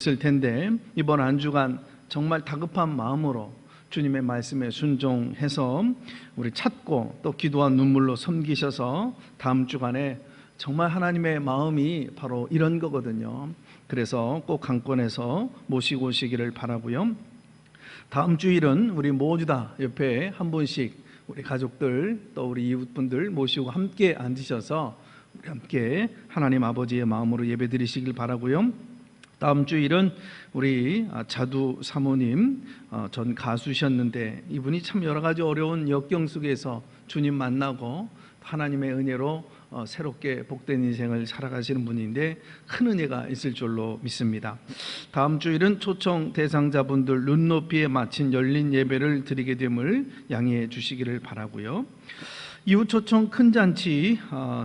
있을 텐데 이번 한 주간 정말 다급한 마음으로 주님의 말씀에 순종해서 우리 찾고 또 기도와 눈물로 섬기셔서 다음 주간에 정말 하나님의 마음이 바로 이런 거거든요. 그래서 꼭 강권해서 모시고 오시기를 바라고요. 다음 주일은 우리 모두 다 옆에 한 분씩 우리 가족들 또 우리 이웃분들 모시고 함께 앉으셔서 우리 함께 하나님 아버지의 마음으로 예배드리시길 바라고요. 다음 주일은 우리 자두 사모님 전 가수셨는데 이분이 참 여러 가지 어려운 역경 속에서 주님 만나고 하나님의 은혜로 새롭게 복된 인생을 살아가시는 분인데 큰 은혜가 있을 줄로 믿습니다. 다음 주일은 초청 대상자분들 눈높이에 맞춘 열린 예배를 드리게 됨을 양해해 주시기를 바라고요. 이후 초청 큰 잔치,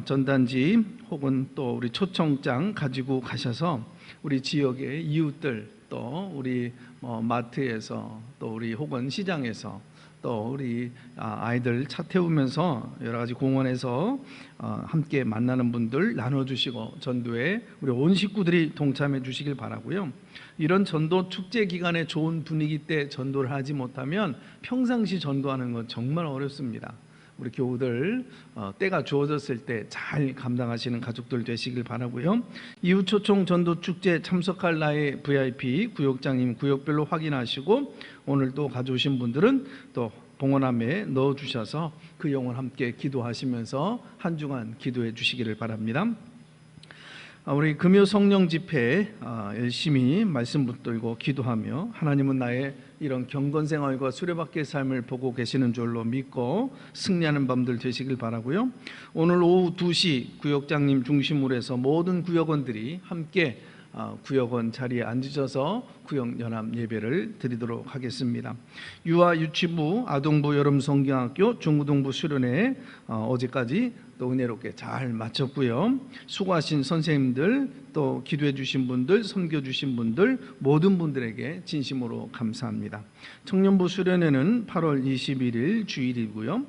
전단지 혹은 또 우리 초청장 가지고 가셔서 우리 지역의 이웃들 또 우리 마트에서 또 우리 혹은 시장에서 또 우리 아이들 차 태우면서 여러 가지 공원에서 함께 만나는 분들 나눠주시고 전도에 우리 온 식구들이 동참해 주시길 바라고요. 이런 전도 축제 기간에 좋은 분위기 때 전도를 하지 못하면 평상시 전도하는 건 정말 어렵습니다. 우리 교우들 때가 주어졌을 때 잘 감당하시는 가족들 되시길 바라고요. 이후 초청 전도 축제 참석할 나의 VIP 구역장님 구역별로 확인하시고 오늘 또 가져오신 분들은 또 봉헌함에 넣어주셔서 그 영혼 함께 기도하시면서 한 주간 기도해 주시기를 바랍니다. 우리 금요 성령 집회 열심히 말씀 붙들고 기도하며 하나님은 나의 이런 경건 생활과 수레바퀴의 삶을 보고 계시는 줄로 믿고 승리하는 밤들 되시길 바라고요. 오늘 오후 2시 구역장님 중심으로 해서 모든 구역원들이 함께 구역원 자리에 앉으셔서 구역연합 예배를 드리도록 하겠습니다. 유아 유치부 아동부 여름성경학교 중고등부 수련회 어제까지 또 은혜롭게 잘 마쳤고요. 수고하신 선생님들 또 기도해 주신 분들 섬겨 주신 분들 모든 분들에게 진심으로 감사합니다. 청년부 수련회는 8월 21일 주일이고요.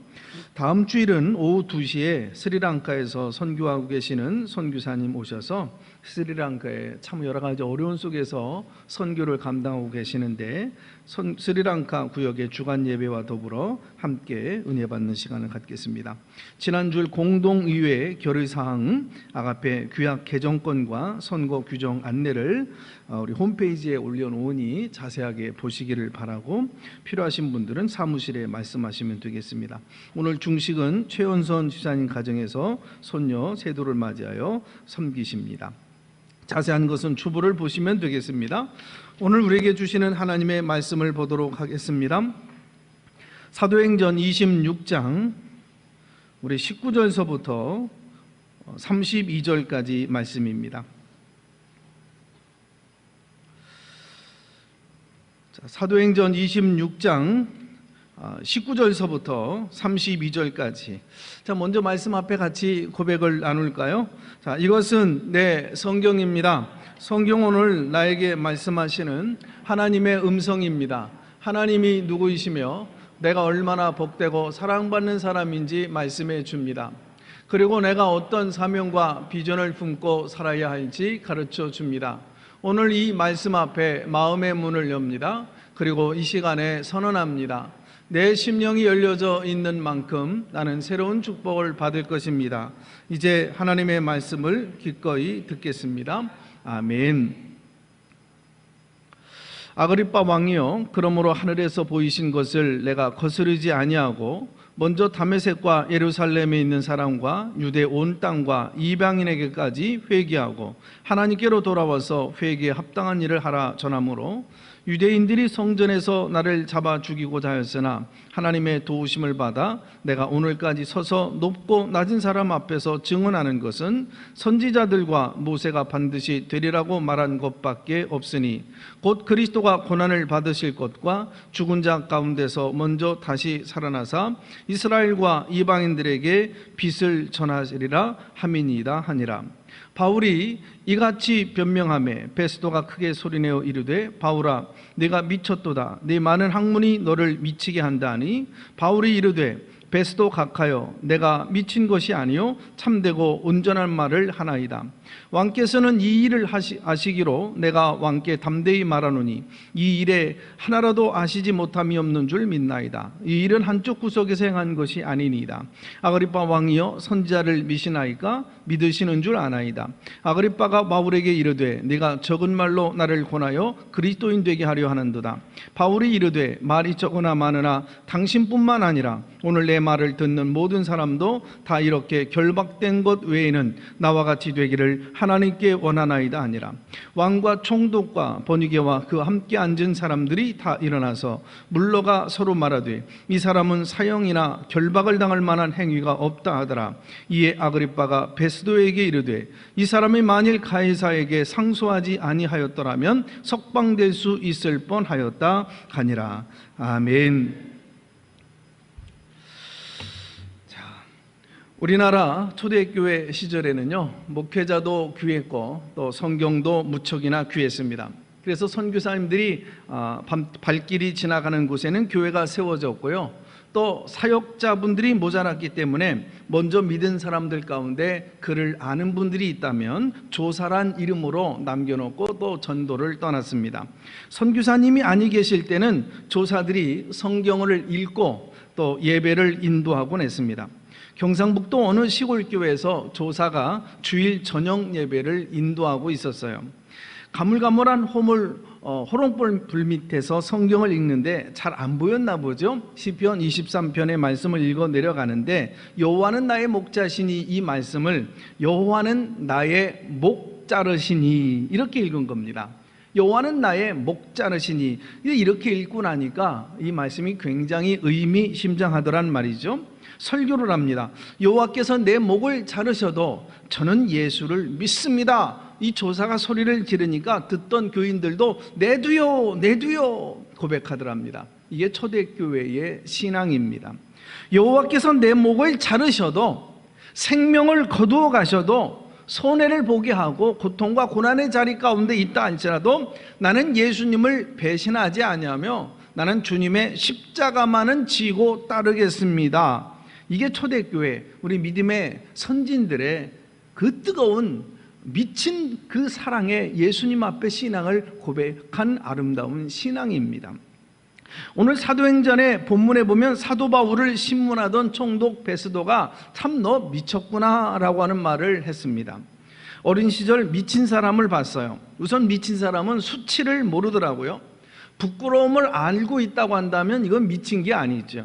다음 주일은 오후 2시에 스리랑카에서 선교하고 계시는 선교사님 오셔서 스리랑카에 참 여러 가지 어려운 속에서 선교를 감당하고 계시는데 스리랑카 구역의 주간 예배와 더불어 함께 은혜 받는 시간을 갖겠습니다. 지난주 공동의회 결의사항 아가페 규약 개정권과 선거 규정 안내를 우리 홈페이지에 올려놓으니 자세하게 보시기를 바라고 필요하신 분들은 사무실에 말씀하시면 되겠습니다. 오늘 중식은 최원선 지사님 가정에서 손녀 세도를 맞이하여 섬기십니다. 자세한 것은 주보를 보시면 되겠습니다. 오늘 우리에게 주시는 하나님의 말씀을 보도록 하겠습니다. 사도행전 26장 우리 19절서부터 32절까지 말씀입니다. 사도행전 26장 19절서부터 32절까지. 먼저 말씀 앞에 같이 고백을 나눌까요? 이것은 내 성경입니다. 성경 오늘 나에게 말씀하시는 하나님의 음성입니다. 하나님이 누구이시며 내가 얼마나 복되고 사랑받는 사람인지 말씀해 줍니다. 그리고 내가 어떤 사명과 비전을 품고 살아야 할지 가르쳐 줍니다. 오늘 이 말씀 앞에 마음의 문을 엽니다. 그리고 이 시간에 선언합니다. 내 심령이 열려져 있는 만큼 나는 새로운 축복을 받을 것입니다. 이제 하나님의 말씀을 기꺼이 듣겠습니다. 아멘. 아그리빠 왕이여, 그러므로 하늘에서 보이신 것을 내가 거스르지 아니하고 먼저 다메섹과 예루살렘에 있는 사람과 유대 온 땅과 이방인에게까지 회개하고 하나님께로 돌아와서 회개에 합당한 일을 하라 전하므로 유대인들이 성전에서 나를 잡아 죽이고자 하였으나 하나님의 도우심을 받아 내가 오늘까지 서서 높고 낮은 사람 앞에서 증언하는 것은 선지자들과 모세가 반드시 되리라고 말한 것밖에 없으니 곧 그리스도가 고난을 받으실 것과 죽은 자 가운데서 먼저 다시 살아나사 이스라엘과 이방인들에게 빛을 전하시리라 함이니이다 하니라. 바울이 이같이 변명하매 베스도가 크게 소리내어 이르되 바울아 네가 미쳤도다. 네 많은 학문이 너를 미치게 한다니 바울이 이르되 베스도 각하여 내가 미친 것이 아니요 참되고 온전한 말을 하나이다. 왕께서는 이 일을 아시기로 내가 왕께 담대히 말하노니 이 일에 하나라도 아시지 못함이 없는 줄 믿나이다. 이 일은 한쪽 구석에서 행한 것이 아니니이다. 아그리빠 왕이여 선지자를 미시나이까 믿으시는 줄 아나이다. 아그리빠가 바울에게 이르되 네가 적은 말로 나를 권하여 그리스도인 되게 하려 하는도다. 바울이 이르되 말이 적으나 많으나 당신뿐만 아니라 오늘 내 말을 듣는 모든 사람도 다 이렇게 결박된 것 외에는 나와 같이 되기를 하나님께 원하나이다 아니라. 왕과 총독과 번위계와 그 함께 앉은 사람들이 다 일어나서 물러가 서로 말하되 이 사람은 사형이나 결박을 당할 만한 행위가 없다 하더라. 이에 아그리빠가 베스도에게 이르되 이 사람이 만일 가이사에게 상소하지 아니하였더라면 석방될 수 있을 뻔하였다 하니라. 아멘. 우리나라 초대교회 시절에는요, 목회자도 귀했고 또 성경도 무척이나 귀했습니다. 그래서 선교사님들이 발길이 지나가는 곳에는 교회가 세워졌고요, 또 사역자분들이 모자랐기 때문에 먼저 믿은 사람들 가운데 그를 아는 분들이 있다면 조사란 이름으로 남겨놓고 또 전도를 떠났습니다. 선교사님이 아니 계실 때는 조사들이 성경을 읽고 또 예배를 인도하곤 했습니다. 경상북도 어느 시골교회에서 조사가 주일 저녁 예배를 인도하고 있었어요. 가물가물한 호롱불 밑에서 성경을 읽는데 잘 안 보였나 보죠. 시편 23편의 말씀을 읽어 내려가는데 여호와는 나의 목자시니, 이 말씀을 여호와는 나의 목 자르시니 이렇게 읽은 겁니다. 여호와는 나의 목 자르시니, 이렇게 읽고 나니까 이 말씀이 굉장히 의미심장하더란 말이죠. 설교를 합니다. 여호와께서 내 목을 자르셔도 저는 예수를 믿습니다. 이 조사가 소리를 지르니까 듣던 교인들도 내두요 내두요 고백하더랍니다. 이게 초대교회의 신앙입니다. 여호와께서 내 목을 자르셔도, 생명을 거두어 가셔도, 손해를 보게 하고 고통과 고난의 자리 가운데 있다 할지라도 나는 예수님을 배신하지 아니하며 나는 주님의 십자가만은 지고 따르겠습니다. 이게 초대교회, 우리 믿음의 선진들의 그 뜨거운 미친 그 사랑의 예수님 앞에 신앙을 고백한 아름다운 신앙입니다. 오늘 사도행전의 본문에 보면 사도 바울을 신문하던 총독 베스도가 참 너 미쳤구나 라고 하는 말을 했습니다. 어린 시절 미친 사람을 봤어요. 우선 미친 사람은 수치를 모르더라고요. 부끄러움을 알고 있다고 한다면 이건 미친 게 아니죠.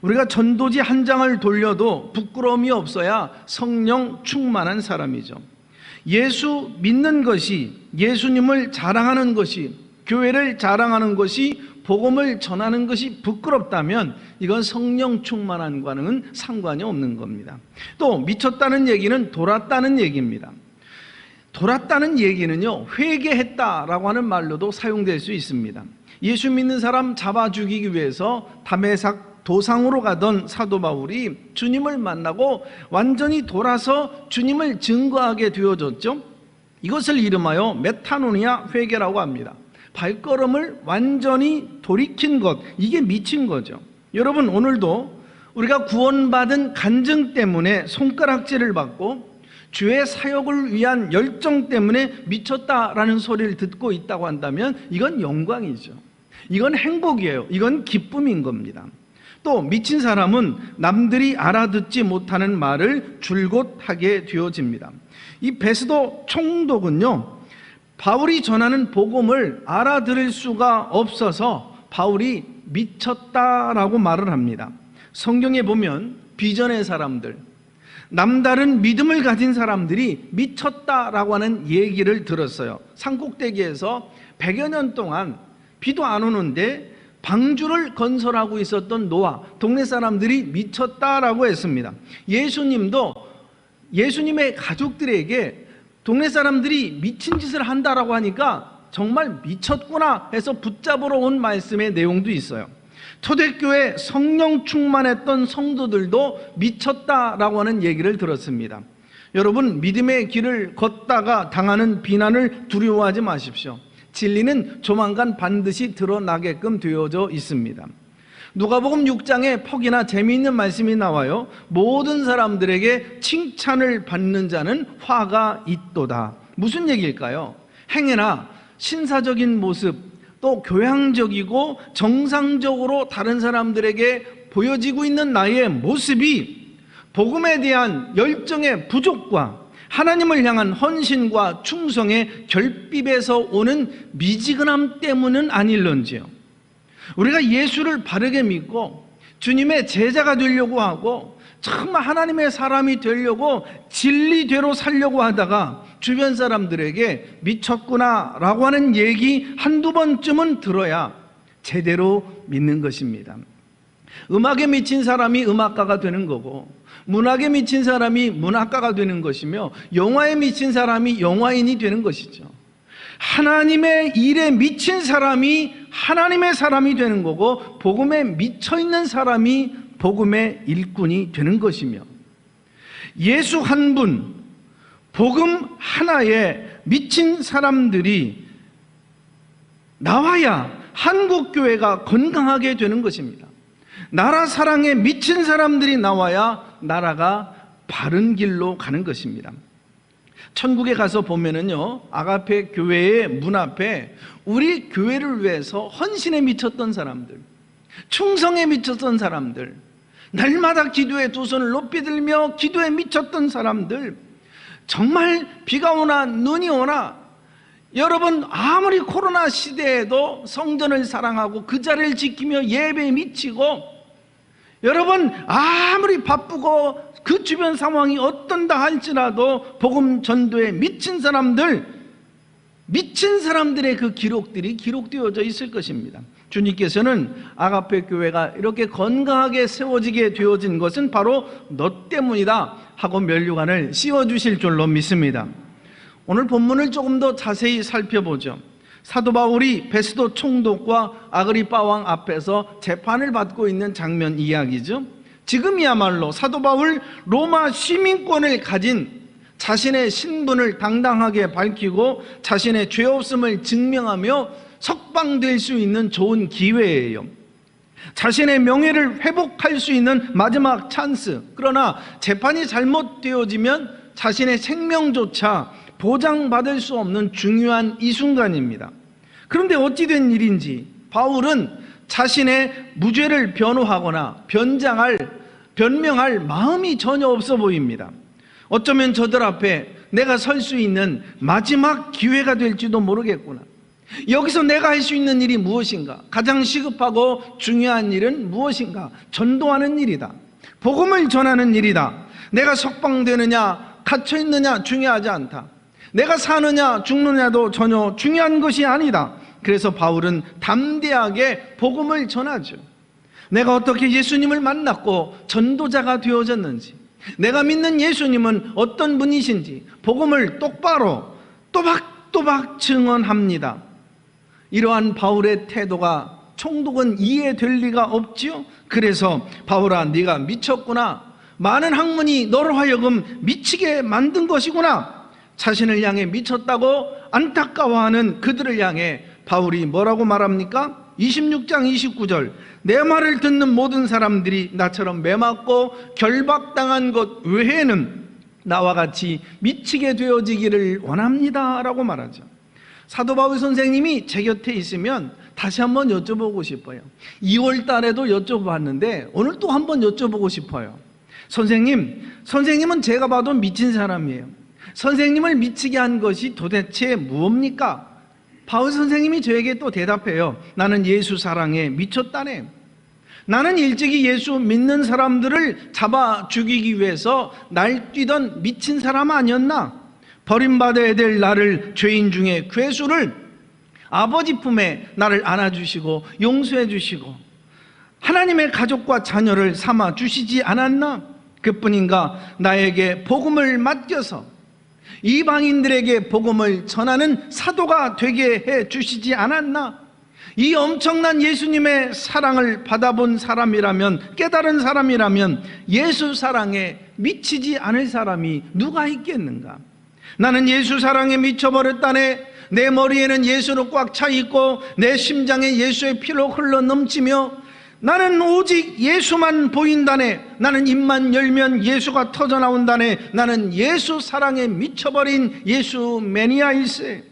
우리가 전도지 한 장을 돌려도 부끄러움이 없어야 성령 충만한 사람이죠. 예수 믿는 것이, 예수님을 자랑하는 것이, 교회를 자랑하는 것이, 복음을 전하는 것이 부끄럽다면 이건 성령 충만함과는 상관이 없는 겁니다. 또 미쳤다는 얘기는 돌았다는 얘기입니다. 돌았다는 얘기는요, 회개했다라고 하는 말로도 사용될 수 있습니다. 예수 믿는 사람 잡아 죽이기 위해서 다메삭 도상으로 가던 사도 바울이 주님을 만나고 완전히 돌아서 주님을 증거하게 되어졌죠. 이것을 이름하여 메타노니아 회개라고 합니다. 발걸음을 완전히 돌이킨 것, 이게 미친 거죠. 여러분, 오늘도 우리가 구원받은 간증 때문에 손가락질을 받고 주의 사역을 위한 열정 때문에 미쳤다라는 소리를 듣고 있다고 한다면 이건 영광이죠. 이건 행복이에요. 이건 기쁨인 겁니다. 또 미친 사람은 남들이 알아듣지 못하는 말을 줄곧 하게 되어집니다. 이 베스도 총독은요, 바울이 전하는 복음을 알아들을 수가 없어서 바울이 미쳤다라고 말을 합니다. 성경에 보면 비전의 사람들, 남다른 믿음을 가진 사람들이 미쳤다라고 하는 얘기를 들었어요. 산꼭대기에서 100여 년 동안 비도 안 오는데 방주를 건설하고 있었던 노아, 동네 사람들이 미쳤다라고 했습니다. 예수님도 예수님의 가족들에게 동네 사람들이 미친 짓을 한다라고 하니까 정말 미쳤구나 해서 붙잡으러 온 말씀의 내용도 있어요. 초대교회 성령 충만했던 성도들도 미쳤다라고 하는 얘기를 들었습니다. 여러분, 믿음의 길을 걷다가 당하는 비난을 두려워하지 마십시오. 진리는 조만간 반드시 드러나게끔 되어져 있습니다. 누가복음 6장에 퍽이나 재미있는 말씀이 나와요. 모든 사람들에게 칭찬을 받는 자는 화가 있도다. 무슨 얘기일까요? 행해나 신사적인 모습, 또 교양적이고 정상적으로 다른 사람들에게 보여지고 있는 나의 모습이 복음에 대한 열정의 부족과 하나님을 향한 헌신과 충성의 결핍에서 오는 미지근함 때문은 아닐런지요. 우리가 예수를 바르게 믿고 주님의 제자가 되려고 하고 정말 하나님의 사람이 되려고 진리대로 살려고 하다가 주변 사람들에게 미쳤구나 라고 하는 얘기 한두 번쯤은 들어야 제대로 믿는 것입니다. 음악에 미친 사람이 음악가가 되는 거고, 문학에 미친 사람이 문학가가 되는 것이며, 영화에 미친 사람이 영화인이 되는 것이죠. 하나님의 일에 미친 사람이 하나님의 사람이 되는 거고, 복음에 미쳐있는 사람이 복음의 일꾼이 되는 것이며, 예수 한 분, 복음 하나에 미친 사람들이 나와야 한국교회가 건강하게 되는 것입니다. 나라 사랑에 미친 사람들이 나와야 나라가 바른 길로 가는 것입니다. 천국에 가서 보면은요, 아가페 교회의 문 앞에 우리 교회를 위해서 헌신에 미쳤던 사람들, 충성에 미쳤던 사람들, 날마다 기도에 두 손을 높이 들며 기도에 미쳤던 사람들, 정말 비가 오나 눈이 오나 여러분 아무리 코로나 시대에도 성전을 사랑하고 그 자리를 지키며 예배에 미치고, 여러분 아무리 바쁘고 그 주변 상황이 어떤다 할지라도 복음 전도에 미친 사람들, 미친 사람들의 그 기록들이 기록되어져 있을 것입니다. 주님께서는 아가페 교회가 이렇게 건강하게 세워지게 되어진 것은 바로 너 때문이다 하고 면류관을 씌워주실 줄로 믿습니다. 오늘 본문을 조금 더 자세히 살펴보죠. 사도 바울이 베스도 총독과 아그리빠 왕 앞에서 재판을 받고 있는 장면 이야기죠. 지금이야말로 사도 바울 로마 시민권을 가진 자신의 신분을 당당하게 밝히고 자신의 죄 없음을 증명하며 석방될 수 있는 좋은 기회예요. 자신의 명예를 회복할 수 있는 마지막 찬스. 그러나 재판이 잘못되어지면 자신의 생명조차 보장받을 수 없는 중요한 이 순간입니다. 그런데 어찌 된 일인지 바울은 자신의 무죄를 변호하거나 변명할 마음이 전혀 없어 보입니다. 어쩌면 저들 앞에 내가 설 수 있는 마지막 기회가 될지도 모르겠구나. 여기서 내가 할 수 있는 일이 무엇인가? 가장 시급하고 중요한 일은 무엇인가? 전도하는 일이다. 복음을 전하는 일이다. 내가 석방되느냐 갇혀있느냐 중요하지 않다. 내가 사느냐 죽느냐도 전혀 중요한 것이 아니다. 그래서 바울은 담대하게 복음을 전하죠. 내가 어떻게 예수님을 만났고 전도자가 되어졌는지, 내가 믿는 예수님은 어떤 분이신지 복음을 똑바로 또박또박 증언합니다. 이러한 바울의 태도가 총독은 이해될 리가 없지요. 그래서 바울아, 네가 미쳤구나. 많은 학문이 너를 하여금 미치게 만든 것이구나. 자신을 향해 미쳤다고 안타까워하는 그들을 향해 바울이 뭐라고 말합니까? 26장 29절, 내 말을 듣는 모든 사람들이 나처럼 매맞고 결박당한 것 외에는 나와 같이 미치게 되어지기를 원합니다 라고 말하죠. 사도 바울 선생님이 제 곁에 있으면 다시 한번 여쭤보고 싶어요. 2월 달에도 여쭤봤는데 오늘 또 한번 여쭤보고 싶어요. 선생님은 제가 봐도 미친 사람이에요. 선생님을 미치게 한 것이 도대체 무엇입니까? 바울 선생님이 저에게 또 대답해요. 나는 예수 사랑에 미쳤다네. 나는 일찍이 예수 믿는 사람들을 잡아 죽이기 위해서 날뛰던 미친 사람 아니었나? 버림받아야 될 나를, 죄인 중에 괴수를 아버지 품에 나를 안아주시고 용서해 주시고 하나님의 가족과 자녀를 삼아 주시지 않았나? 그뿐인가? 나에게 복음을 맡겨서 이방인들에게 복음을 전하는 사도가 되게 해 주시지 않았나? 이 엄청난 예수님의 사랑을 받아본 사람이라면, 깨달은 사람이라면 예수 사랑에 미치지 않을 사람이 누가 있겠는가? 나는 예수 사랑에 미쳐버렸다네. 내 머리에는 예수로 꽉 차 있고 내 심장에 예수의 피로 흘러 넘치며 나는 오직 예수만 보인다네. 나는 입만 열면 예수가 터져나온다네. 나는 예수 사랑에 미쳐버린 예수 매니아일세.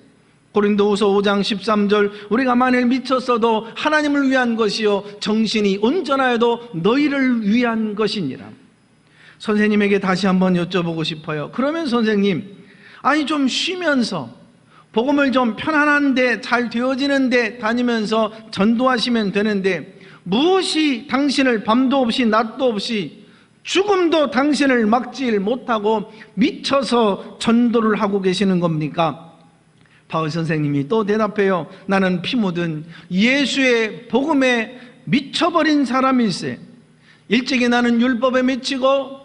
고린도후서 5장 13절, 우리가 만일 미쳤어도 하나님을 위한 것이요 정신이 온전하여도 너희를 위한 것이니라. 선생님에게 다시 한번 여쭤보고 싶어요. 그러면 선생님, 아니 좀 쉬면서 복음을 좀 편안한데 잘 되어지는데 다니면서 전도하시면 되는데 무엇이 당신을 밤도 없이 낮도 없이 죽음도 당신을 막지 못하고 미쳐서 전도를 하고 계시는 겁니까? 바울 선생님이 또 대답해요. 나는 피 묻은 예수의 복음에 미쳐버린 사람일세. 일찍이 나는 율법에 미치고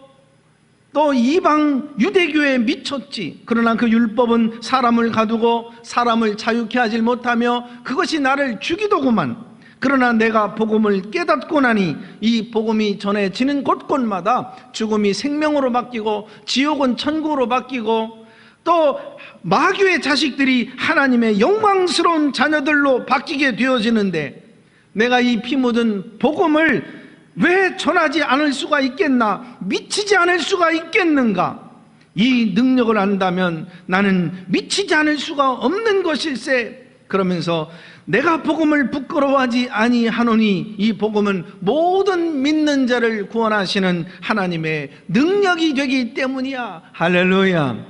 또 이방 유대교에 미쳤지. 그러나 그 율법은 사람을 가두고 사람을 자유케 하지 못하며 그것이 나를 죽이더구만. 그러나 내가 복음을 깨닫고 나니 이 복음이 전해지는 곳곳마다 죽음이 생명으로 바뀌고 지옥은 천국으로 바뀌고 또 마귀의 자식들이 하나님의 영광스러운 자녀들로 바뀌게 되어지는데 내가 이 피 묻은 복음을 왜 전하지 않을 수가 있겠나? 미치지 않을 수가 있겠는가? 이 능력을 안다면 나는 미치지 않을 수가 없는 것일세. 그러면서 내가 복음을 부끄러워하지 아니하노니 이 복음은 모든 믿는 자를 구원하시는 하나님의 능력이 되기 때문이야. 할렐루야.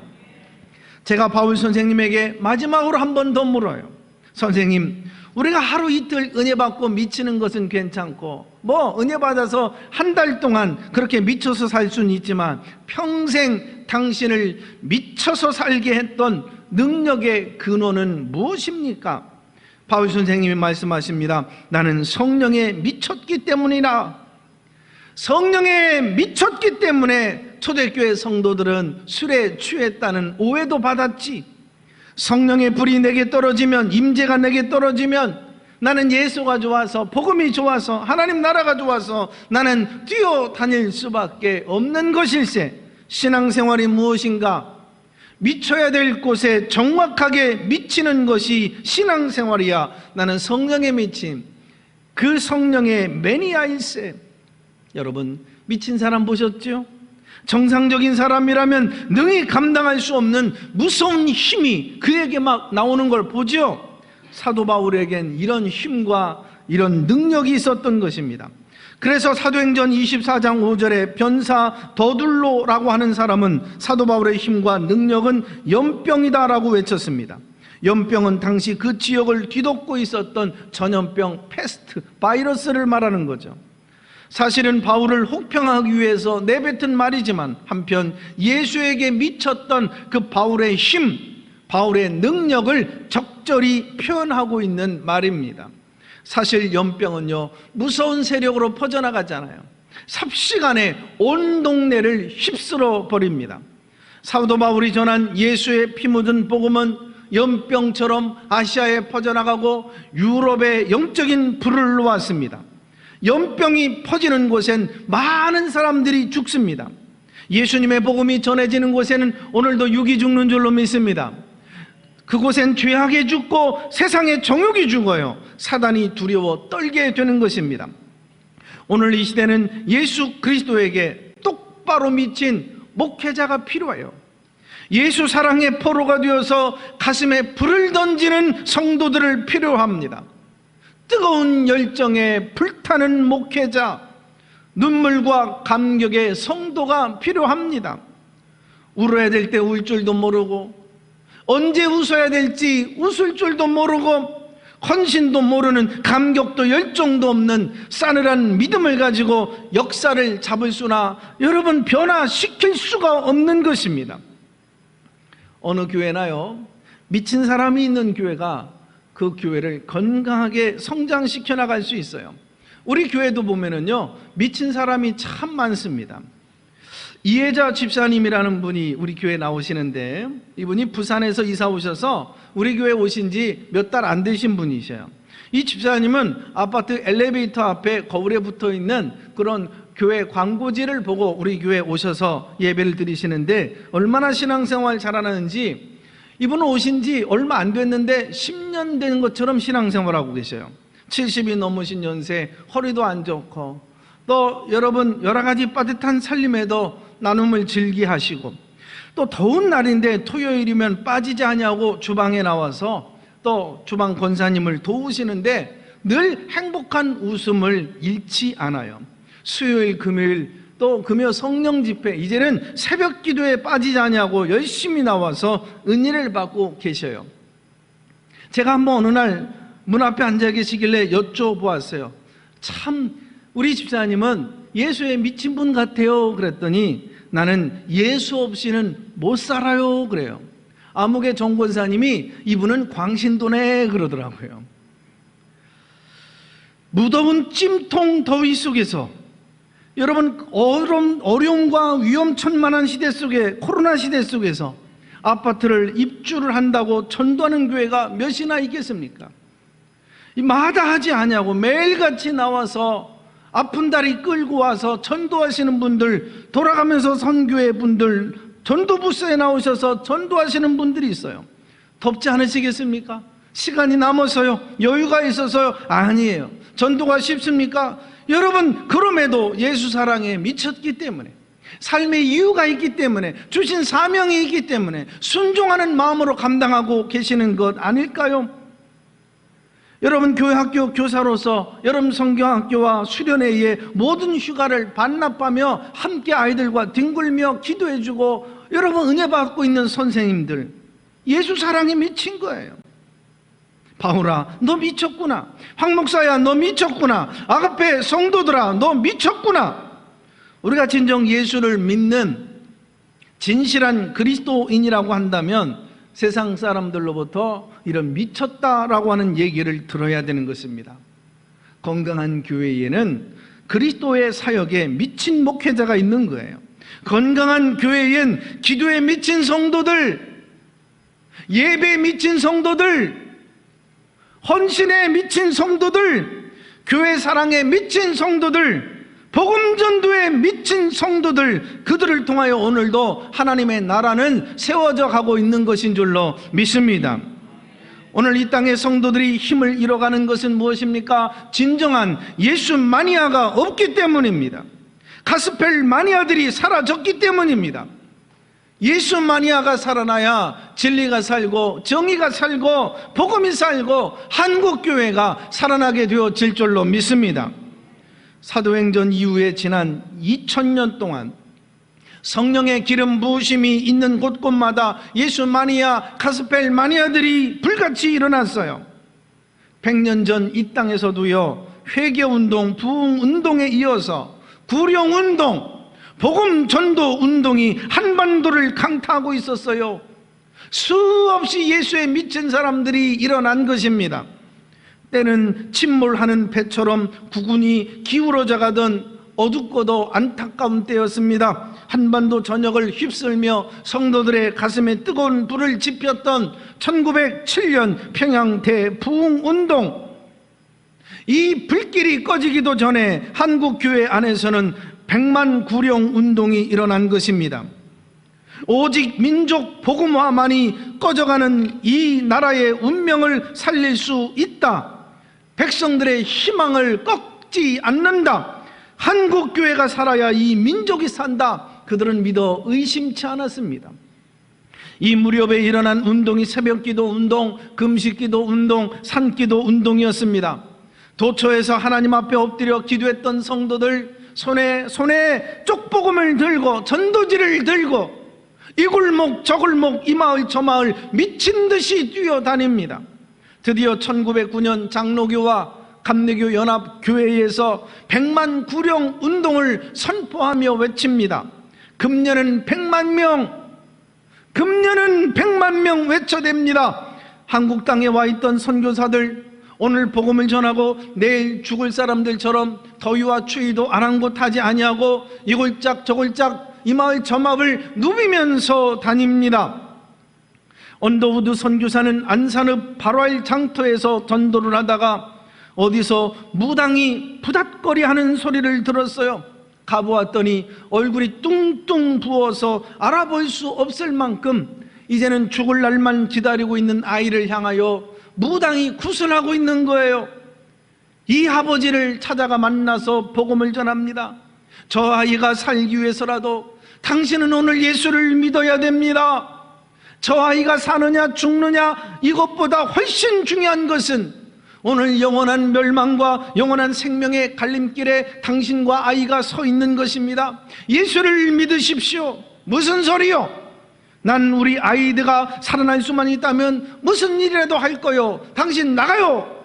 제가 바울 선생님에게 마지막으로 한 번 더 물어요. 선생님, 우리가 하루 이틀 은혜 받고 미치는 것은 괜찮고 은혜 받아서 한 달 동안 그렇게 미쳐서 살 수는 있지만 평생 당신을 미쳐서 살게 했던 능력의 근원은 무엇입니까? 바울 선생님이 말씀하십니다. 나는 성령에 미쳤기 때문이라. 성령에 미쳤기 때문에 초대교회 성도들은 술에 취했다는 오해도 받았지. 성령의 불이 내게 떨어지면, 임재가 내게 떨어지면 나는 예수가 좋아서, 복음이 좋아서, 하나님 나라가 좋아서 나는 뛰어다닐 수밖에 없는 것일세. 신앙생활이 무엇인가? 미쳐야 될 곳에 정확하게 미치는 것이 신앙생활이야. 나는 성령에 미친 그 성령의 매니아일세. 여러분, 미친 사람 보셨죠? 정상적인 사람이라면 능히 감당할 수 없는 무서운 힘이 그에게 막 나오는 걸 보죠. 사도 바울에겐 이런 힘과 이런 능력이 있었던 것입니다. 그래서 사도행전 24장 5절에 변사 더둘로라고 하는 사람은 사도 바울의 힘과 능력은 연병이다라고 외쳤습니다. 연병은 당시 그 지역을 뒤덮고 있었던 전염병, 패스트, 바이러스를 말하는 거죠. 사실은 바울을 혹평하기 위해서 내뱉은 말이지만 한편 예수에게 미쳤던 그 바울의 힘, 바울의 능력을 적절히 표현하고 있는 말입니다. 사실 연병은요, 무서운 세력으로 퍼져나가잖아요. 삽시간에 온 동네를 휩쓸어 버립니다. 사도 바울이 전한 예수의 피 묻은 복음은 연병처럼 아시아에 퍼져나가고 유럽에 영적인 불을 놓았습니다. 연병이 퍼지는 곳엔 많은 사람들이 죽습니다. 예수님의 복음이 전해지는 곳에는 오늘도 육이 죽는 줄로 믿습니다. 그곳엔 죄악이 죽고 세상의 정욕이 죽어요. 사단이 두려워 떨게 되는 것입니다. 오늘 이 시대는 예수 그리스도에게 똑바로 미친 목회자가 필요해요. 예수 사랑의 포로가 되어서 가슴에 불을 던지는 성도들을 필요합니다. 뜨거운 열정에 불타는 목회자, 눈물과 감격의 성도가 필요합니다. 울어야 될 때 울 줄도 모르고 언제 웃어야 될지 웃을 줄도 모르고 헌신도 모르는, 감격도 열정도 없는 싸늘한 믿음을 가지고 역사를 잡을 수나 여러분 변화시킬 수가 없는 것입니다. 어느 교회나요, 미친 사람이 있는 교회가 그 교회를 건강하게 성장시켜 나갈 수 있어요. 우리 교회도 보면은요, 미친 사람이 참 많습니다. 이혜자 집사님이라는 분이 우리 교회에 나오시는데, 이분이 부산에서 이사 오셔서 우리 교회에 오신 지 몇 달 안 되신 분이셔요. 이 집사님은 아파트 엘리베이터 앞에 거울에 붙어 있는 그런 교회 광고지를 보고 우리 교회에 오셔서 예배를 드리시는데, 얼마나 신앙생활 잘하는지, 이분은 오신 지 얼마 안 됐는데 10년 된 것처럼 신앙생활하고 계셔요. 70이 넘으신 연세, 허리도 안 좋고, 또 여러분 여러 가지 빠듯한 살림에도 나눔을 즐기하시고, 또 더운 날인데 토요일이면 빠지지 않냐고 주방에 나와서 또 주방 권사님을 도우시는데 늘 행복한 웃음을 잃지 않아요. 수요일, 금요일, 또 금요 성령 집회, 이제는 새벽 기도에 빠지지 않냐고 열심히 나와서 은혜를 받고 계셔요. 제가 한번 어느 날 문 앞에 앉아 계시길래 여쭤보았어요. 참 우리 집사님은 예수에 미친 분 같아요. 그랬더니 나는 예수 없이는 못 살아요. 그래요. 아무개 정권사님이 이분은 광신도네 그러더라고요. 무더운 찜통 더위 속에서, 여러분 어려움과 위험천만한 시대 속에, 코로나 시대 속에서 아파트를 입주를 한다고 전도하는 교회가 몇이나 있겠습니까? 마다하지 않냐고 매일같이 나와서 아픈 다리 끌고 와서 전도하시는 분들, 돌아가면서 선교회 분들, 전도부서에 나오셔서 전도하시는 분들이 있어요. 덥지 않으시겠습니까? 시간이 남아서요? 여유가 있어서요? 아니에요. 전도가 쉽습니까? 여러분, 그럼에도 예수 사랑에 미쳤기 때문에, 삶의 이유가 있기 때문에, 주신 사명이 있기 때문에 순종하는 마음으로 감당하고 계시는 것 아닐까요? 여러분, 교회학교 교사로서 여러분 성경학교와 수련회의 모든 휴가를 반납하며 함께 아이들과 뒹굴며 기도해주고 여러분 은혜 받고 있는 선생님들, 예수 사랑에 미친 거예요. 바울아, 너 미쳤구나. 황 목사야, 너 미쳤구나. 아가페 성도들아, 너 미쳤구나. 우리가 진정 예수를 믿는 진실한 그리스도인이라고 한다면 세상 사람들로부터 이런 미쳤다라고 하는 얘기를 들어야 되는 것입니다. 건강한 교회에는 그리스도의 사역에 미친 목회자가 있는 거예요. 건강한 교회엔 기도에 미친 성도들, 예배에 미친 성도들, 헌신에 미친 성도들, 교회 사랑에 미친 성도들, 복음 전도에 미친 성도들, 그들을 통하여 오늘도 하나님의 나라는 세워져 가고 있는 것인 줄로 믿습니다. 오늘 이 땅의 성도들이 힘을 잃어가는 것은 무엇입니까? 진정한 예수 마니아가 없기 때문입니다. 가스펠 마니아들이 사라졌기 때문입니다. 예수 마니아가 살아나야 진리가 살고 정의가 살고 복음이 살고 한국교회가 살아나게 되어질 줄로 믿습니다. 사도행전 이후에 지난 2000년 동안 성령의 기름 부으심이 있는 곳곳마다 예수 마니아, 가스펠 마니아들이 불같이 일어났어요. 100년 전 이 땅에서도요, 회개운동, 부흥운동에 이어서 구령운동, 복음 전도 운동이 한반도를 강타하고 있었어요. 수없이 예수에 미친 사람들이 일어난 것입니다. 때는 침몰하는 배처럼 국운이 기울어져 가던 어둡고도 안타까운 때였습니다. 한반도 전역을 휩쓸며 성도들의 가슴에 뜨거운 불을 지폈던 1907년 평양 대부흥운동, 이 불길이 꺼지기도 전에 한국교회 안에서는 100만 구령 운동이 일어난 것입니다. 오직 민족 복음화만이 꺼져가는 이 나라의 운명을 살릴 수 있다. 백성들의 희망을 꺾지 않는다. 한국교회가 살아야 이 민족이 산다. 그들은 믿어 의심치 않았습니다. 이 무렵에 일어난 운동이 새벽기도 운동, 금식기도 운동, 산기도 운동이었습니다. 도처에서 하나님 앞에 엎드려 기도했던 성도들, 손에 쪽복음을 들고 전도지를 들고 이 골목 저 골목 이 마을 저 마을 미친 듯이 뛰어다닙니다. 드디어 1909년 장로교와 감리교 연합교회에서 100만 구령 운동을 선포하며 외칩니다. 금년은 100만 명, 금년은 100만 명 외쳐댑니다. 한국 땅에 와 있던 선교사들, 오늘 복음을 전하고 내일 죽을 사람들처럼 더위와 추위도 아랑곳하지 아니하고 이 골짝 저 골짝 이 마을 저 마을 누비면서 다닙니다. 언더우드 선교사는 안산읍 발활 장터에서 전도를 하다가 어디서 무당이 부닷거리하는 소리를 들었어요. 가보았더니 얼굴이 뚱뚱 부어서 알아볼 수 없을 만큼 이제는 죽을 날만 기다리고 있는 아이를 향하여 무당이 구슬하고 있는 거예요. 이 아버지를 찾아가 만나서 복음을 전합니다. 저 아이가 살기 위해서라도 당신은 오늘 예수를 믿어야 됩니다. 저 아이가 사느냐 죽느냐 이것보다 훨씬 중요한 것은 오늘 영원한 멸망과 영원한 생명의 갈림길에 당신과 아이가 서 있는 것입니다. 예수를 믿으십시오. 무슨 소리요? 난 우리 아이들가 살아날 수만 있다면 무슨 일이라도 할 거요. 당신 나가요.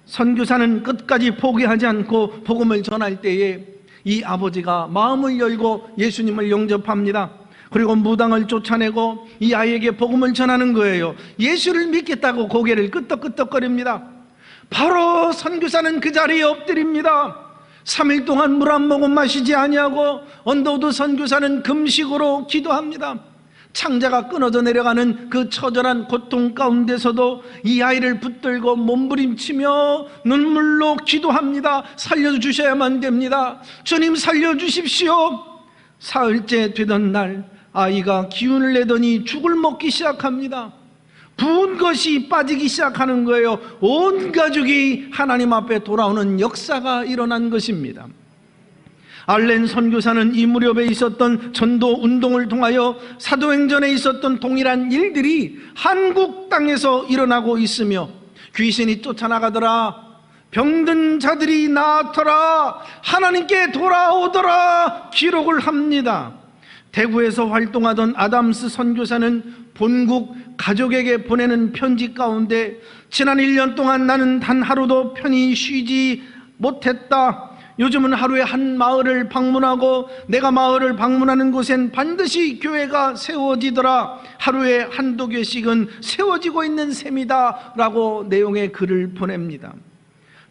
선교사는 끝까지 포기하지 않고 복음을 전할 때에 이 아버지가 마음을 열고 예수님을 영접합니다. 그리고 무당을 쫓아내고 이 아이에게 복음을 전하는 거예요. 예수를 믿겠다고 고개를 끄덕끄덕거립니다. 바로 선교사는 그 자리에 엎드립니다. 3일 동안 물 한 모금 마시지 아니하고 언더우드 선교사는 금식으로 기도합니다. 창자가 끊어져 내려가는 그 처절한 고통 가운데서도 이 아이를 붙들고 몸부림치며 눈물로 기도합니다. 살려주셔야만 됩니다. 주님 살려주십시오. 사흘째 되던 날 아이가 기운을 내더니 죽을 먹기 시작합니다. 부은 것이 빠지기 시작하는 거예요. 온 가족이 하나님 앞에 돌아오는 역사가 일어난 것입니다. 알렌 선교사는 이 무렵에 있었던 전도 운동을 통하여 사도행전에 있었던 동일한 일들이 한국 땅에서 일어나고 있으며 귀신이 쫓아나가더라, 병든 자들이 나았더라, 하나님께 돌아오더라 기록을 합니다. 대구에서 활동하던 아담스 선교사는 본국 가족에게 보내는 편지 가운데 지난 1년 동안 나는 단 하루도 편히 쉬지 못했다. 요즘은 하루에 한 마을을 방문하고 내가 마을을 방문하는 곳엔 반드시 교회가 세워지더라. 하루에 한두 개씩은 세워지고 있는 셈이다 라고 내용의 글을 보냅니다.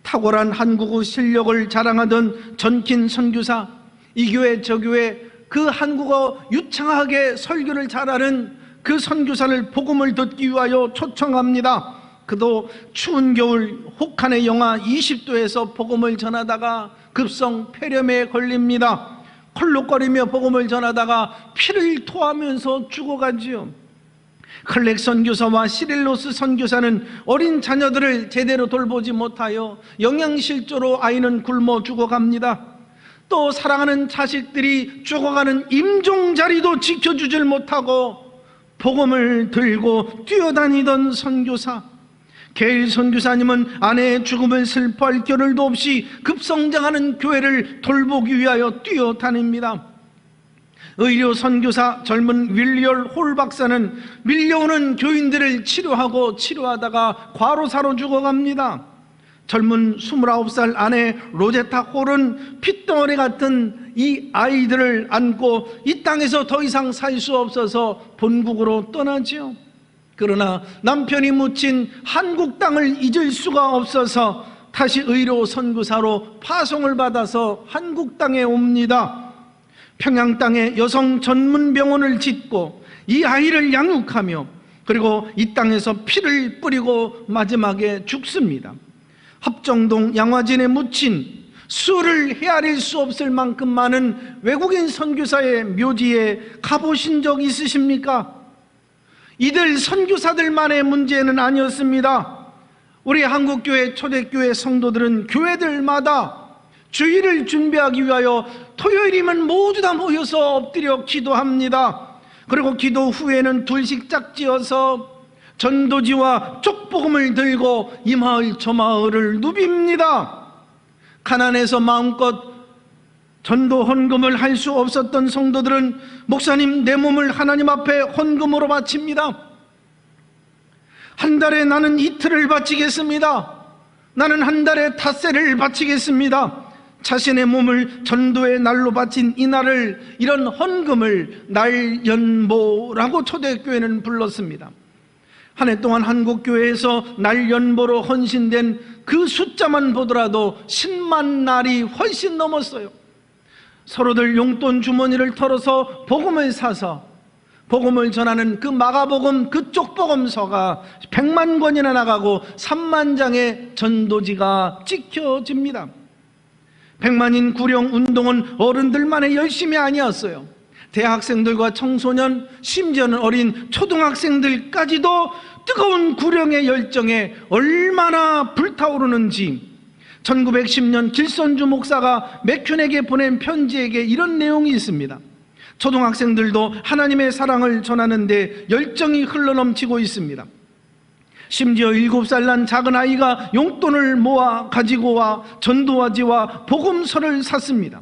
탁월한 한국어 실력을 자랑하던 전킨 선교사, 이 교회 저 교회 그 한국어 유창하게 설교를 잘하는 그 선교사를 복음을 듣기 위하여 초청합니다. 그도 추운 겨울 혹한의 영하 20도에서 복음을 전하다가 급성 폐렴에 걸립니다. 콜록거리며 복음을 전하다가 피를 토하면서 죽어가지요. 클렉 선교사와 시릴로스 선교사는 어린 자녀들을 제대로 돌보지 못하여 영양실조로 아이는 굶어 죽어갑니다. 또 사랑하는 자식들이 죽어가는 임종자리도 지켜주질 못하고 복음을 들고 뛰어다니던 선교사, 게일 선교사님은 아내의 죽음을 슬퍼할 겨를도 없이 급성장하는 교회를 돌보기 위하여 뛰어다닙니다. 의료 선교사 젊은 윌리얼 홀 박사는 밀려오는 교인들을 치료하다가 과로사로 죽어갑니다. 젊은 29살 아내 로제타 홀은 핏덩어리 같은 이 아이들을 안고 이 땅에서 더 이상 살 수 없어서 본국으로 떠나지요. 그러나 남편이 묻힌 한국 땅을 잊을 수가 없어서 다시 의료 선교사로 파송을 받아서 한국 땅에 옵니다. 평양 땅에 여성 전문 병원을 짓고 이 아이를 양육하며 그리고 이 땅에서 피를 뿌리고 마지막에 죽습니다. 합정동 양화진에 묻힌 수를 헤아릴 수 없을 만큼 많은 외국인 선교사의 묘지에 가보신 적 있으십니까? 이들 선교사들만의 문제는 아니었습니다. 우리 한국교회 초대교회 성도들은 교회들마다 주일을 준비하기 위하여 토요일이면 모두 다 모여서 엎드려 기도합니다. 그리고 기도 후에는 둘씩 짝지어서 전도지와 쪽복음을 들고 이 마을 저 마을을 누빕니다. 가난해서 마음껏 전도 헌금을 할 수 없었던 성도들은 목사님 내 몸을 하나님 앞에 헌금으로 바칩니다. 한 달에 나는 이틀을 바치겠습니다. 나는 한 달에 닷새를 바치겠습니다. 자신의 몸을 전도의 날로 바친 이 날을, 이런 헌금을 날연보라고 초대교회는 불렀습니다. 한 해 동안 한국교회에서 날연보로 헌신된 그 숫자만 보더라도 10만 날이 훨씬 넘었어요. 서로들 용돈 주머니를 털어서 복음을 사서 복음을 전하는 그 마가복음 그 쪽복음서가 100만 권이나 나가고 3만 장의 전도지가 찍혀집니다. 100만인 구령 운동은 어른들만의 열심이 아니었어요. 대학생들과 청소년, 심지어는 어린 초등학생들까지도 뜨거운 구령의 열정에 얼마나 불타오르는지 1910년 길선주 목사가 맥균에게 보낸 편지에게 이런 내용이 있습니다. 초등학생들도 하나님의 사랑을 전하는데 열정이 흘러넘치고 있습니다. 심지어 7살 난 작은 아이가 용돈을 모아 가지고 와 전도지와 복음서를 샀습니다.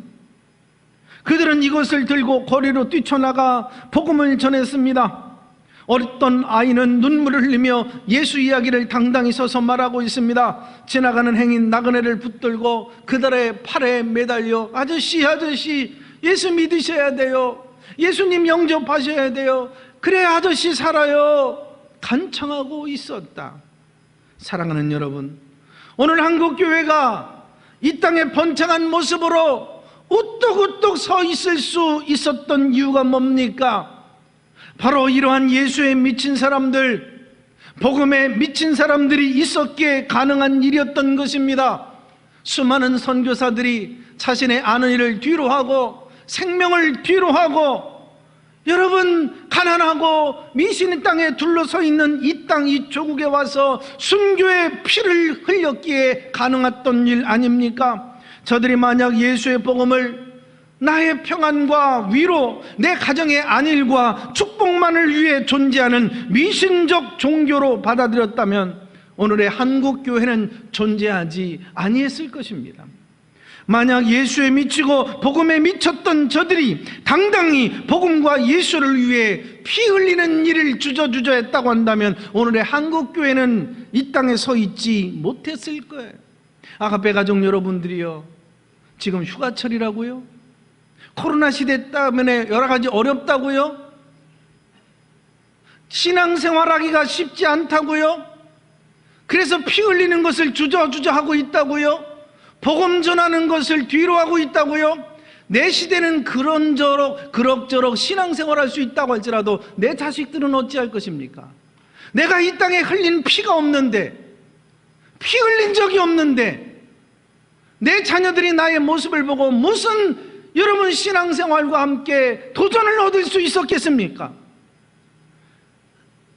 그들은 이것을 들고 거리로 뛰쳐나가 복음을 전했습니다. 어떤 아이는 눈물을 흘리며 예수 이야기를 당당히 서서 말하고 있습니다. 지나가는 행인 나그네를 붙들고 그들의 팔에 매달려 아저씨 예수 믿으셔야 돼요. 예수님 영접하셔야 돼요. 그래야 아저씨 살아요. 간청하고 있었다. 사랑하는 여러분, 오늘 한국교회가 이 땅에 번창한 모습으로 우뚝우뚝 서 있을 수 있었던 이유가 뭡니까? 바로 이러한 예수에 미친 사람들, 복음에 미친 사람들이 있었기에 가능한 일이었던 것입니다. 수많은 선교사들이 자신의 아는 일을 뒤로하고 생명을 뒤로하고 여러분, 가난하고 미신의 땅에 둘러서 있는 이 땅, 이 조국에 와서 순교의 피를 흘렸기에 가능했던 일 아닙니까? 저들이 만약 예수의 복음을 나의 평안과 위로, 내 가정의 안일과 축복만을 위해 존재하는 미신적 종교로 받아들였다면 오늘의 한국교회는 존재하지 아니했을 것입니다. 만약 예수에 미치고 복음에 미쳤던 저들이 당당히 복음과 예수를 위해 피 흘리는 일을 주저주저 했다고 한다면 오늘의 한국교회는 이 땅에 서 있지 못했을 거예요. 아가페 가족 여러분들이요, 지금 휴가철이라고요? 코로나 시대 때문에 여러 가지 어렵다고요? 신앙생활하기가 쉽지 않다고요? 그래서 피 흘리는 것을 주저주저 하고 있다고요? 복음 전하는 것을 뒤로 하고 있다고요? 내 시대는 그럭저럭 신앙생활할 수 있다고 할지라도 내 자식들은 어찌할 것입니까? 내가 이 땅에 흘린 피가 없는데, 피 흘린 적이 없는데 내 자녀들이 나의 모습을 보고 무슨 여러분 신앙생활과 함께 도전을 얻을 수 있었겠습니까?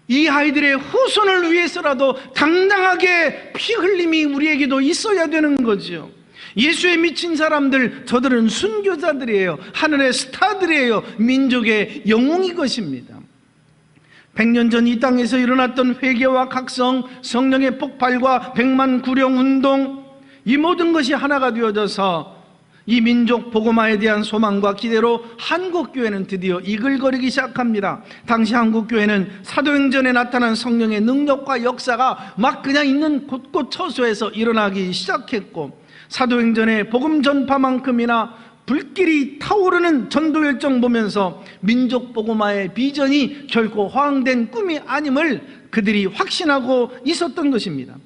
이 아이들의 후손을 위해서라도 당당하게 피 흘림이 우리에게도 있어야 되는 거죠. 예수에 미친 사람들, 저들은 순교자들이에요. 하늘의 스타들이에요. 민족의 영웅이 것입니다. 100년 전 이 땅에서 일어났던 회개와 각성, 성령의 폭발과 백만 구령 운동, 이 모든 것이 하나가 되어져서 이 민족 복음화에 대한 소망과 기대로 한국교회는 드디어 이글거리기 시작합니다. 당시 한국교회는 사도행전에 나타난 성령의 능력과 역사가 막 그냥 있는 곳곳 처소에서 일어나기 시작했고, 사도행전의 복음 전파만큼이나 불길이 타오르는 전도열정 보면서 민족 복음화의 비전이 결코 허황된 꿈이 아님을 그들이 확신하고 있었던 것입니다.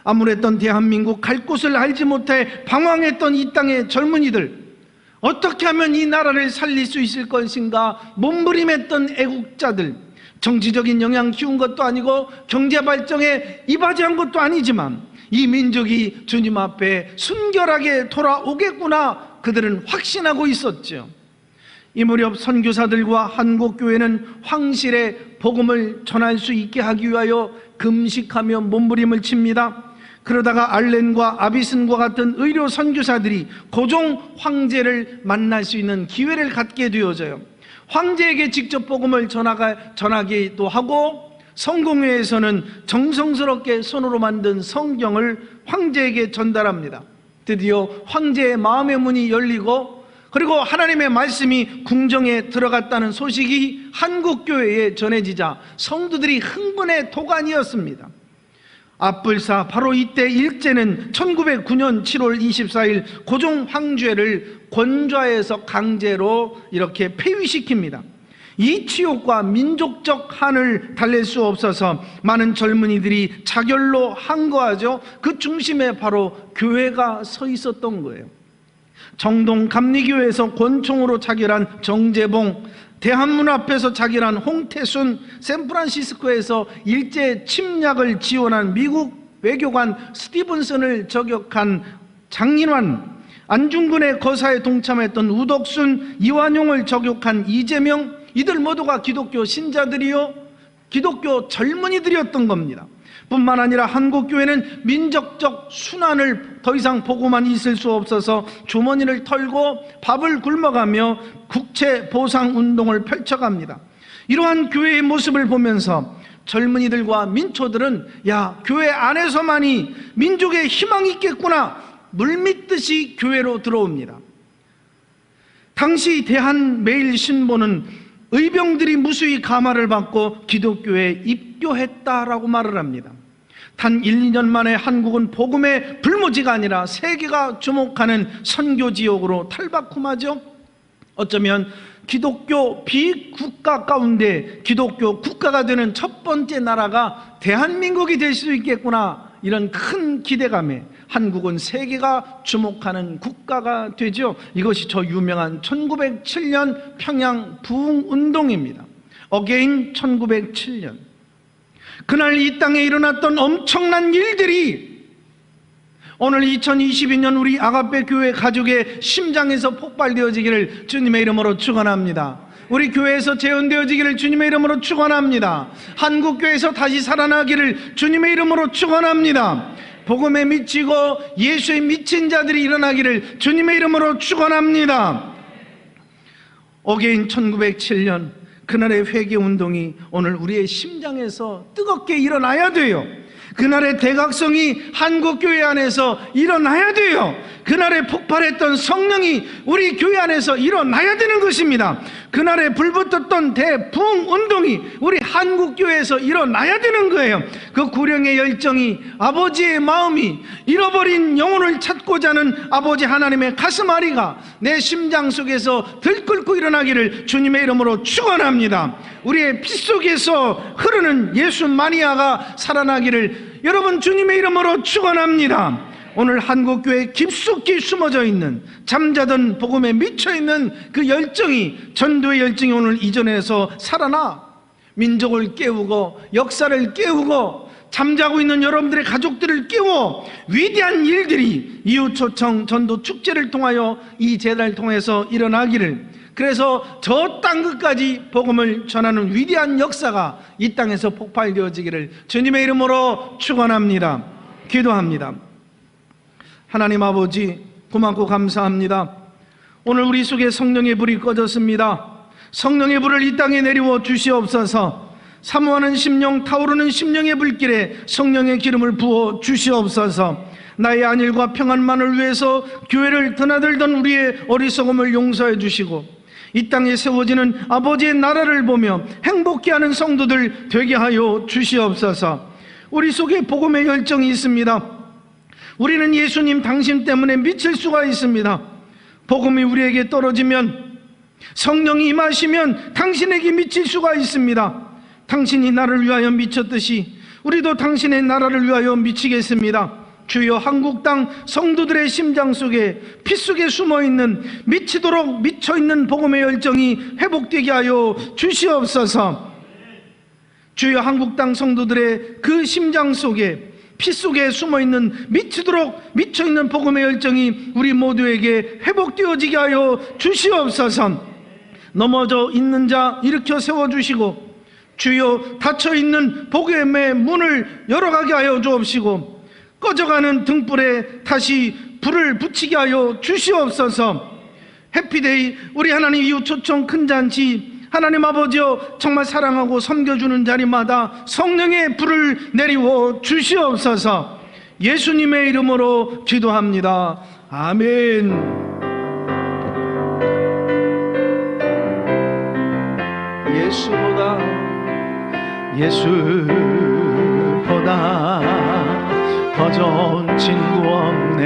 암울했던 대한민국, 갈 곳을 알지 못해 방황했던 이 땅의 젊은이들, 어떻게 하면 이 나라를 살릴 수 있을 것인가 몸부림했던 애국자들, 정치적인 영향 키운 것도 아니고 경제 발전에 이바지한 것도 아니지만 이 민족이 주님 앞에 순결하게 돌아오겠구나 그들은 확신하고 있었죠. 이 무렵 선교사들과 한국교회는 황실에 복음을 전할 수 있게 하기 위하여 금식하며 몸부림을 칩니다. 그러다가 알렌과 아비슨과 같은 의료 선교사들이 고종 황제를 만날 수 있는 기회를 갖게 되어져요. 황제에게 직접 복음을 전하기도 하고, 성공회에서는 정성스럽게 손으로 만든 성경을 황제에게 전달합니다. 드디어 황제의 마음의 문이 열리고, 그리고 하나님의 말씀이 궁정에 들어갔다는 소식이 한국교회에 전해지자 성도들이 흥분의 도가니였습니다. 앞불사 바로 이때 일제는 1909년 7월 24일 고종 황제를 권좌에서 강제로 이렇게 폐위시킵니다. 이 치욕과 민족적 한을 달랠 수 없어서 많은 젊은이들이 자결로 항거하죠. 그 중심에 바로 교회가 서 있었던 거예요. 정동 감리교회에서 권총으로 자결한 정재봉, 대한문 앞에서 자결한 홍태순, 샌프란시스코에서 일제 침략을 지원한 미국 외교관 스티븐슨을 저격한 장인환, 안중근의 거사에 동참했던 우덕순, 이완용을 저격한 이재명, 이들 모두가 기독교 신자들이요, 기독교 젊은이들이었던 겁니다. 뿐만 아니라 한국교회는 민족적 순환을 더 이상 보고만 있을 수 없어서 주머니를 털고 밥을 굶어가며 국채 보상 운동을 펼쳐갑니다. 이러한 교회의 모습을 보면서 젊은이들과 민초들은 야, 교회 안에서만이 민족의 희망이 있겠구나, 물밀듯이 교회로 들어옵니다. 당시 대한매일신보는 의병들이 무수히 감화를 받고 기독교에 입교했다라고 말을 합니다. 단 1, 2년 만에 한국은 복음의 불모지가 아니라 세계가 주목하는 선교지역으로 탈바꿈하죠. 어쩌면 기독교 비국가 가운데 기독교 국가가 되는 첫 번째 나라가 대한민국이 될 수 있겠구나, 이런 큰 기대감에 한국은 세계가 주목하는 국가가 되죠. 이것이 저 유명한 1907년 평양 부흥운동입니다. 어게인 1907년. 그날 이 땅에 일어났던 엄청난 일들이 오늘 2022년 우리 아가페 교회 가족의 심장에서 폭발되어지기를 주님의 이름으로 축원합니다. 우리 교회에서 재현되어지기를 주님의 이름으로 축원합니다. 한국교회에서 다시 살아나기를 주님의 이름으로 축원합니다. 복음에 미치고 예수에 미친 자들이 일어나기를 주님의 이름으로 축원합니다. 어게인 1907년, 그날의 회개운동이 오늘 우리의 심장에서 뜨겁게 일어나야 돼요. 그날의 대각성이 한국교회 안에서 일어나야 돼요. 그날에 폭발했던 성령이 우리 교회 안에서 일어나야 되는 것입니다. 그날에 불붙었던 대부흥운동이 우리 한국교회에서 일어나야 되는 거예요. 그 구령의 열정이, 아버지의 마음이, 잃어버린 영혼을 찾고자 하는 아버지 하나님의 가슴앓이가 내 심장 속에서 들끓고 일어나기를 주님의 이름으로 축원합니다. 우리의 피 속에서 흐르는 예수 마니아가 살아나기를 여러분 주님의 이름으로 축원합니다. 오늘 한국교회에 깊숙이 숨어져 있는, 잠자던 복음에 미쳐있는 그 열정이, 전도의 열정이 오늘 이전에서 살아나 민족을 깨우고 역사를 깨우고 잠자고 있는 여러분들의 가족들을 깨워 위대한 일들이 이웃초청 전도 축제를 통하여 이 제단을 통해서 일어나기를, 그래서 저 땅 끝까지 복음을 전하는 위대한 역사가 이 땅에서 폭발되어지기를 주님의 이름으로 축원합니다. 기도합니다. 하나님 아버지, 고맙고 감사합니다. 오늘 우리 속에 성령의 불이 꺼졌습니다. 성령의 불을 이 땅에 내리워 주시옵소서. 사모하는 심령, 타오르는 심령의 불길에 성령의 기름을 부어 주시옵소서. 나의 안일과 평안만을 위해서 교회를 드나들던 우리의 어리석음을 용서해 주시고 이 땅에 세워지는 아버지의 나라를 보며 행복해 하는 성도들 되게 하여 주시옵소서. 우리 속에 복음의 열정이 있습니다. 우리는 예수님 당신 때문에 미칠 수가 있습니다. 복음이 우리에게 떨어지면, 성령이 임하시면 당신에게 미칠 수가 있습니다. 당신이 나를 위하여 미쳤듯이 우리도 당신의 나라를 위하여 미치겠습니다. 주여, 한국 땅 성도들의 심장 속에, 피 속에 숨어있는, 미치도록 미쳐있는 복음의 열정이 회복되게 하여 주시옵소서. 주여, 한국 땅 성도들의 그 심장 속에, 피 속에 숨어있는, 미치도록 미쳐있는 복음의 열정이 우리 모두에게 회복되어지게 하여 주시옵소서. 넘어져 있는 자 일으켜 세워주시고, 주여, 닫혀있는 복음의 문을 열어가게 하여 주옵시고, 꺼져가는 등불에 다시 불을 붙이게 하여 주시옵소서. 해피데이, 우리 하나님 이웃 초청 큰 잔치, 하나님 아버지여, 정말 사랑하고 섬겨주는 자리마다 성령의 불을 내리워 주시옵소서. 예수님의 이름으로 기도합니다. 아멘. 예수보다 더 좋은 친구 없네.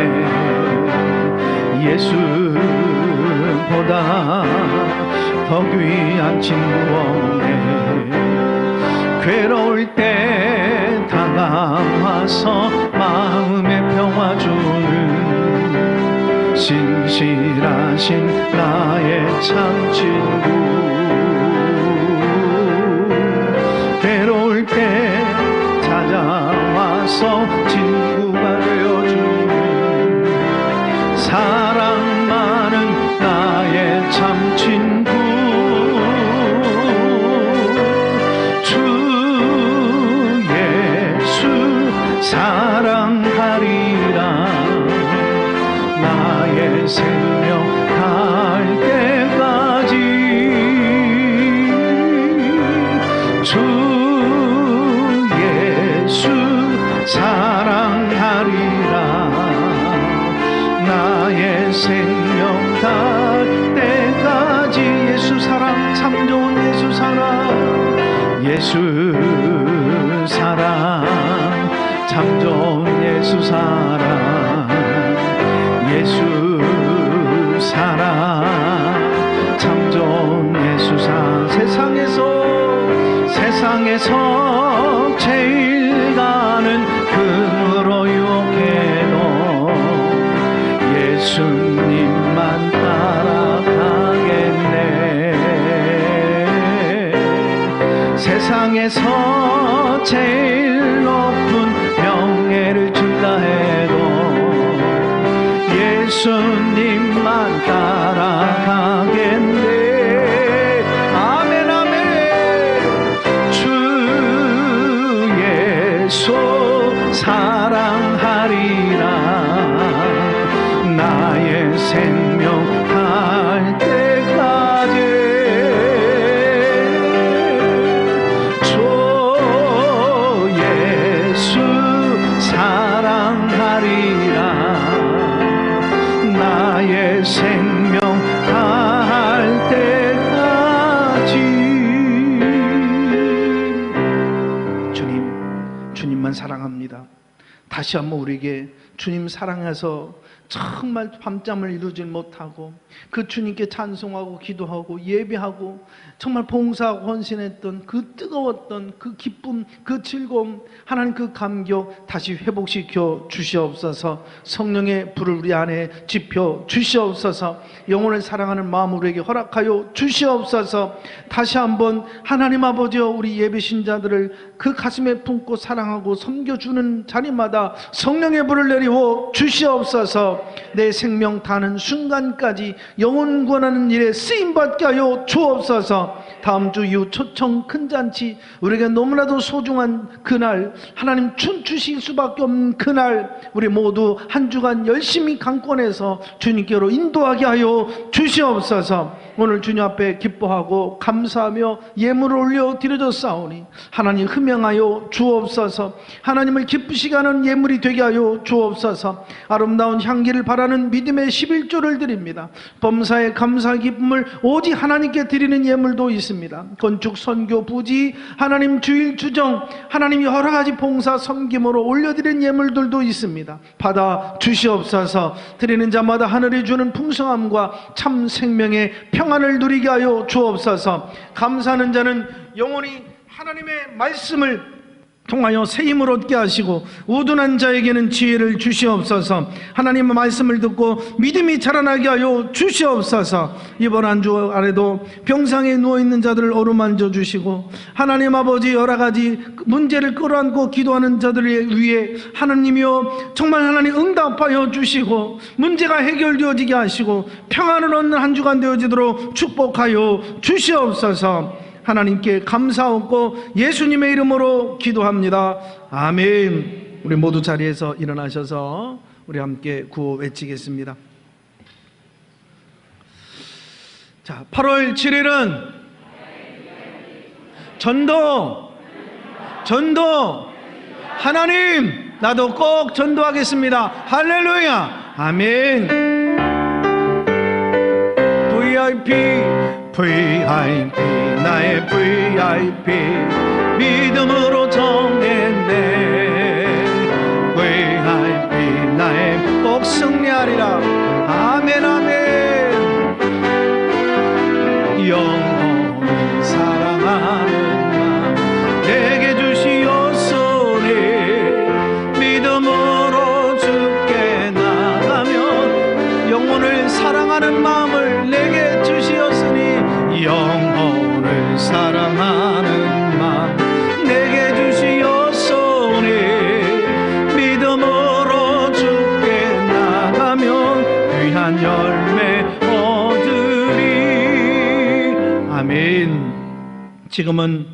예수보다 더 귀한 친구 없네. 괴로울 때 다가와서 마음의 평화 주는 신실하신 나의 참 친구. 괴로울 때 찾아와서 친구가 되어주는 사랑 많은 나의 참 친구. 주 예수 나의 생명 갈 때까지 주 예수 사랑하리라. 나의 생명 갈 때까지 예수 사랑, 참 좋은 예수 사랑, 예수 사랑, 참 좋은 예수 사랑, 예수 사랑, 참 좋은 예수 사랑. 세상에서 제일 가는 금으로 유혹해도 예수님만 따라가겠네. 세상에서 제일 높은 명예를 준다 해도 예수님만 따라가겠네. 아멘 아멘. 주 예수 사랑하리라. 나의 생명 갈 때까지 주 예수 사랑하리라. 나의 생명 갈 때까지. 주님만 사랑합니다. 다시 한번 우리에게 주님 사랑해서 정말 밤잠을 이루지 못하고 그 주님께 찬송하고 기도하고 예배하고 정말 봉사하고 헌신했던 그 뜨거웠던 그 기쁨, 그 즐거움, 하나님 그 감격 다시 회복시켜 주시옵소서. 성령의 불을 우리 안에 지펴 주시옵소서. 영혼을 사랑하는 마음 우리에게 허락하여 주시옵소서. 다시 한번 하나님 아버지여, 우리 예배 신자들을 그 가슴에 품고 사랑하고 섬겨주는 자리마다 성령의 불을 내리워 주시옵소서. 내 생명 다는 순간까지 영혼 구원하는 일에 쓰임받게 하여 주옵소서. 다음 주 이후 초청 큰 잔치, 우리에게 너무나도 소중한 그날, 하나님 춤추실 수밖에 없는 그날, 우리 모두 한 주간 열심히 강권해서 주님께로 인도하게 하여 주시옵소서. 오늘 주님 앞에 기뻐하고 감사하며 예물을 올려 드려졌사오니 하나님 흠명하여 주옵소서. 하나님을 기쁘시게 하는 예물이 되게 하여 주옵소서. 아름다운 향기를 바라는 믿음의 11조를 드립니다. 범사의 감사 기쁨을 오직 하나님께 드리는 예물도 있습니다. 건축, 선교, 부지, 하나님 주일, 주정, 하나님 여러 가지 봉사, 섬김으로 올려드린 예물들도 있습니다. 받아 주시옵소서. 드리는 자마다 하늘이 주는 풍성함과 참 생명의 평안을 누리게 하여 주옵소서. 감사하는 자는 영원히 하나님의 말씀을 통하여 새 힘을 얻게 하시고, 우둔한 자에게는 지혜를 주시옵소서. 하나님의 말씀을 듣고 믿음이 자라나게 하여 주시옵소서. 이번 한 주 안에도 병상에 누워있는 자들을 어루만져 주시고, 하나님 아버지 여러 가지 문제를 끌어안고 기도하는 자들을 위해 하나님이여 정말 하나님 응답하여 주시고, 문제가 해결되어지게 하시고 평안을 얻는 한 주간 되어지도록 축복하여 주시옵소서. 하나님께 감사하고 예수님의 이름으로 기도합니다. 아멘. 우리 모두 자리에서 일어나셔서 우리 함께 구호 외치겠습니다. 자, 8월 7일은 전도. 하나님, 나도 꼭 전도하겠습니다. 할렐루야. 아멘. VIP 나의 VIP 믿음으로 정했네. VIP 나의 꼭 승리하리라. 아멘 아멘. 영원히 사랑하는 마음 내게 주시옵소니, 믿음으로 주께 나가면 영혼을 사랑하는 마음을 내게 주시옵소니, 영혼을 사랑하는 마음 내게 주시옵소니, 믿음으로 주께 나가면 귀한 열매 얻으리. 아멘. 지금은